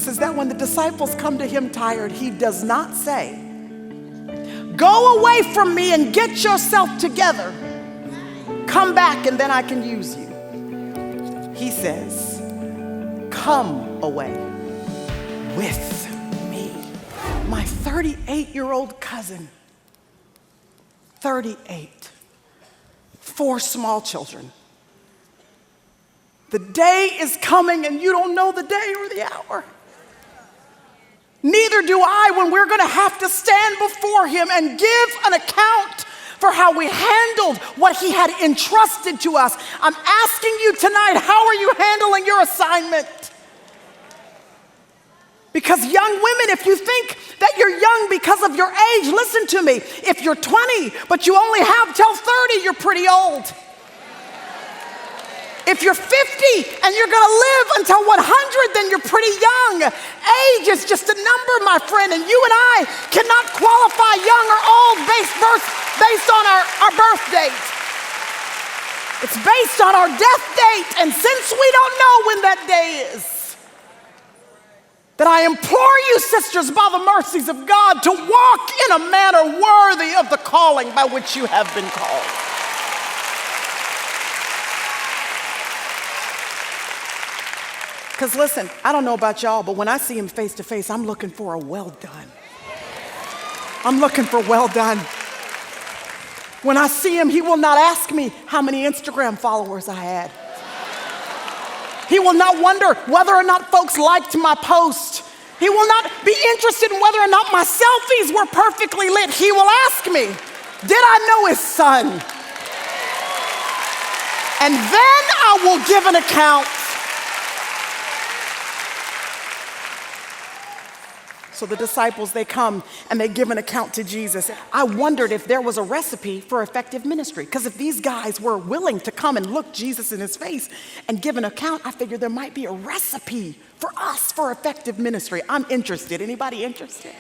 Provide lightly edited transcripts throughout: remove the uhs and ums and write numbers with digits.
is that when the disciples come to him tired, he does not say, "Go away from me and get yourself together. Come back and then I can use you." He says, "Come away with me." My 38-year-old cousin, 38, 4 small children. The day is coming and you don't know the day or the hour. Neither do I when we're going to have to stand before him and give an account for how we handled what he had entrusted to us. I'm asking you tonight, how are you handling your assignment? Because young women, if you think that you're young because of your age, listen to me. If you're 20, but you only have till 30, you're pretty old. If you're 50 and you're going to live until 100, then you're pretty young. Age is just a number, my friend, and you and I cannot qualify young or old based on our birth date. It's based on our death date, and since we don't know when that day is, that I implore you, sisters, by the mercies of God, to walk in a manner worthy of the calling by which you have been called. Because listen, I don't know about y'all, but when I see him face to face, I'm looking for a well done. I'm looking for well done. When I see him, he will not ask me how many Instagram followers I had. He will not wonder whether or not folks liked my post. He will not be interested in whether or not my selfies were perfectly lit. He will ask me, did I know his son? And then I will give an account. So the disciples, they come and they give an account to Jesus. I wondered if there was a recipe for effective ministry. Because if these guys were willing to come and look Jesus in his face and give an account, I figured there might be a recipe for us for effective ministry. I'm interested. Anybody interested?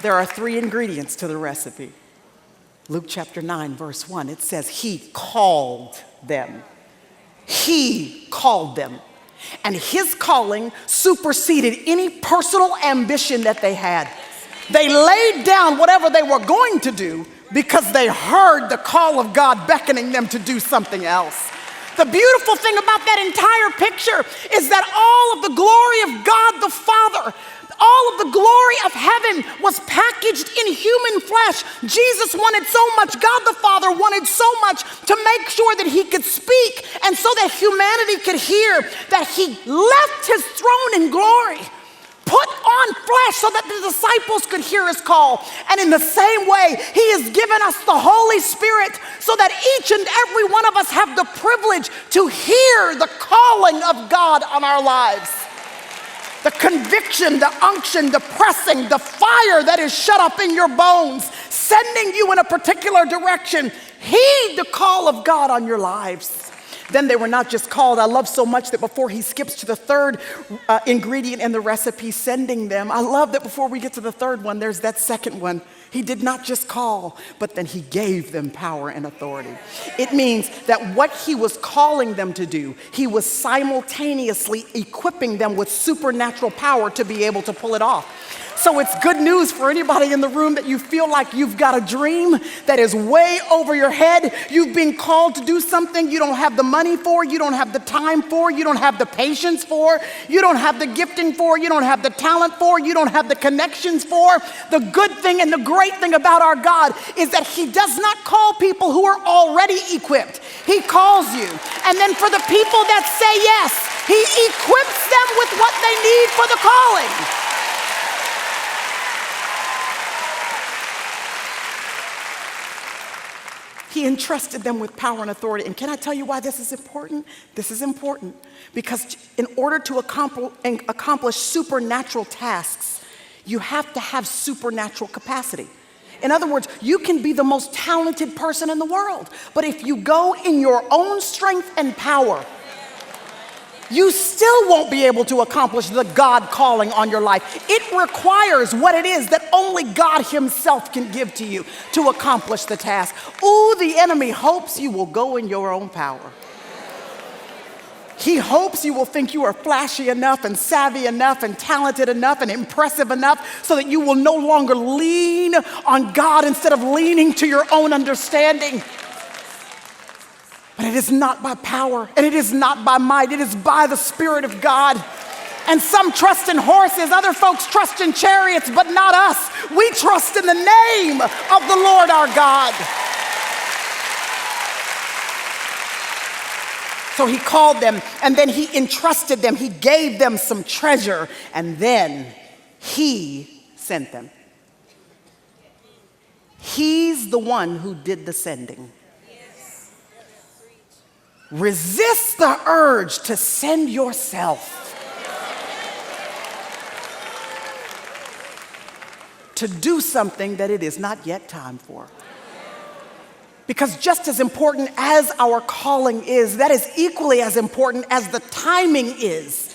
There are 3 ingredients to the recipe. Luke chapter 9, verse 1, it says, he called them. He called them. And his calling superseded any personal ambition that they had. They laid down whatever they were going to do because they heard the call of God beckoning them to do something else. The beautiful thing about that entire picture is that all of the glory of God the Father, all of the glory of heaven was packaged in human flesh. Jesus wanted so much, God the Father wanted so much to make sure that he could speak and so that humanity could hear that he left his throne in glory, put on flesh so that the disciples could hear his call. And in the same way, he has given us the Holy Spirit so that each and every one of us have the privilege to hear the calling of God on our lives. The conviction, the unction, the pressing, the fire that is shut up in your bones, sending you in a particular direction. Heed the call of God on your lives. Then they were not just called. I love so much that before he skips to the 3rd ingredient in the recipe, sending them. I love that before we get to the 3rd one, there's that 2nd one. He did not just call, but then he gave them power and authority. It means that what he was calling them to do, he was simultaneously equipping them with supernatural power to be able to pull it off. So it's good news for anybody in the room that you feel like you've got a dream that is way over your head. You've been called to do something you don't have the money for, you don't have the time for, you don't have the patience for, you don't have the gifting for, you don't have the talent for, you don't have the connections for. The good thing and the great thing about our God is that he does not call people who are already equipped. He calls you. And then for the people that say yes, he equips them with what they need for the calling. He entrusted them with power and authority. And can I tell you why this is important? This is important because in order to accomplish supernatural tasks, you have to have supernatural capacity. In other words, you can be the most talented person in the world, but if you go in your own strength and power, you still won't be able to accomplish the God calling on your life. It requires what it is that only God himself can give to you to accomplish the task. Ooh, the enemy hopes you will go in your own power. He hopes you will think you are flashy enough and savvy enough and talented enough and impressive enough so that you will no longer lean on God instead of leaning to your own understanding. But it is not by power and it is not by might. It is by the Spirit of God. And some trust in horses, other folks trust in chariots, but not us. We trust in the name of the Lord our God. So he called them, and then he entrusted them. He gave them some treasure, and then he sent them. He's the one who did the sending. Resist the urge to send yourself. To do something that it is not yet time for. Because just as important as our calling is, that is equally as important as the timing is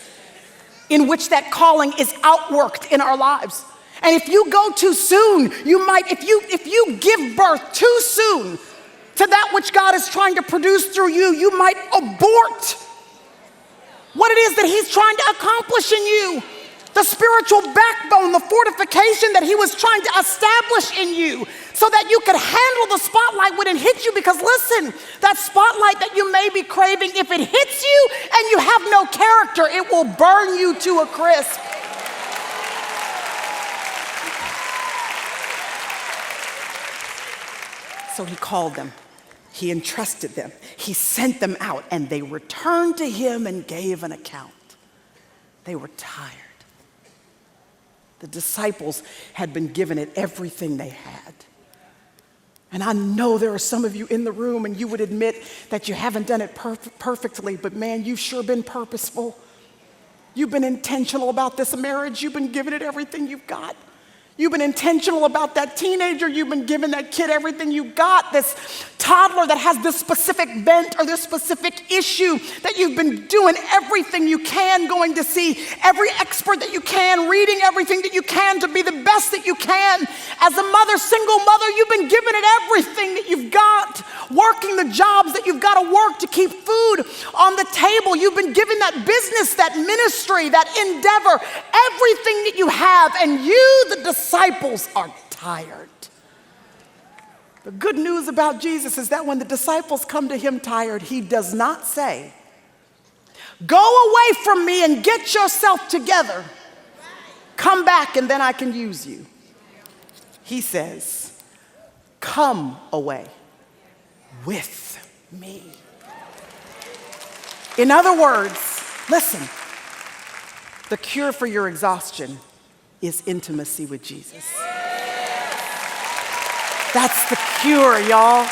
in which that calling is outworked in our lives. And if you go too soon, you might, if you give birth too soon to that which God is trying to produce through you, you might abort what it is that he's trying to accomplish in you. The spiritual backbone, the fortification that he was trying to establish in you so that you could handle the spotlight when it hits you. Because listen, that spotlight that you may be craving, if it hits you and you have no character, it will burn you to a crisp. So he called them, he entrusted them, he sent them out, and they returned to him and gave an account. They were tired. The disciples had been given it everything they had. And I know there are some of you in the room and you would admit that you haven't done it perfectly, but man, you've sure been purposeful. You've been intentional about this marriage. You've been giving it everything you've got. You've been intentional about that teenager. You've been giving that kid everything you got. This toddler that has this specific bent or this specific issue that you've been doing everything you can, going to see every expert that you can, reading everything that you can to be the best that you can. As a mother, single mother, you've been giving it everything that you've got, working the jobs that you've got to work to keep food on the table. You've been giving that business, that ministry, that endeavor, everything that you have, and you, the disciples, are tired. The good news about Jesus is that when the disciples come to him tired, he does not say, "Go away from me and get yourself together. Come back and then I can use you." He says, "Come away with me." In other words, listen, the cure for your exhaustion is intimacy with Jesus. That's the cure, y'all.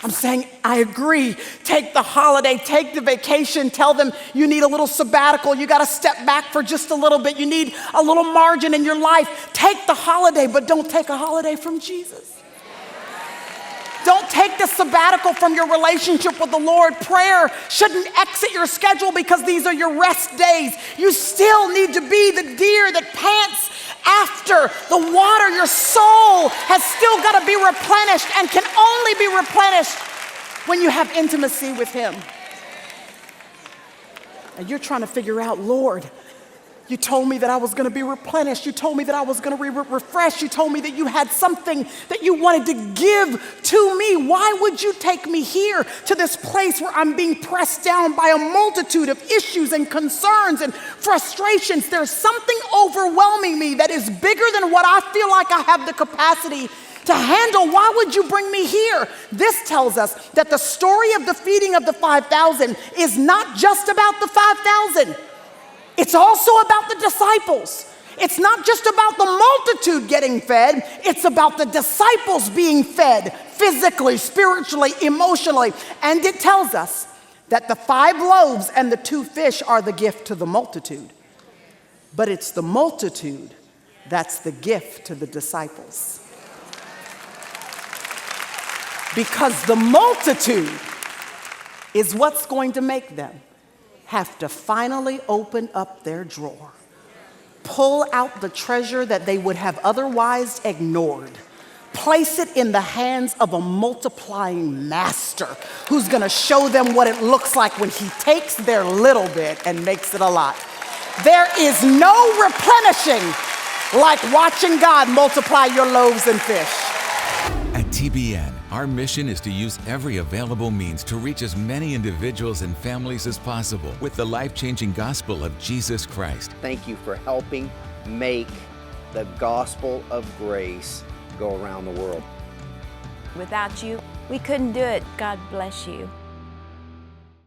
I'm saying, I agree. Take the holiday, take the vacation, tell them you need a little sabbatical. You got to step back for just a little bit. You need a little margin in your life. Take the holiday, but don't take a holiday from Jesus. Don't take the sabbatical from your relationship with the Lord. Prayer shouldn't exit your schedule because these are your rest days. You still need to be the deer that pants after the water. Your soul has still got to be replenished and can only be replenished when you have intimacy with him. And you're trying to figure out, Lord, you told me that I was going to be replenished. You told me that I was going to be refreshed. You told me that you had something that you wanted to give to me. Why would you take me here to this place where I'm being pressed down by a multitude of issues and concerns and frustrations? There's something overwhelming me that is bigger than what I feel like I have the capacity to handle. Why would you bring me here? This tells us that the story of the feeding of the 5,000 is not just about the 5,000. It's also about the disciples. It's not just about the multitude getting fed. It's about the disciples being fed physically, spiritually, emotionally. And it tells us that the 5 loaves and the 2 fish are the gift to the multitude. But it's the multitude that's the gift to the disciples. Because the multitude is what's going to make them have to finally open up their drawer, pull out the treasure that they would have otherwise ignored, place it in the hands of a multiplying master who's going to show them what it looks like when he takes their little bit and makes it a lot. There is no replenishing like watching God multiply your loaves and fish. At TBN, our mission is to use every available means to reach as many individuals and families as possible with the life-changing gospel of Jesus Christ. Thank you for helping make the gospel of grace go around the world. Without you, we couldn't do it. God bless you.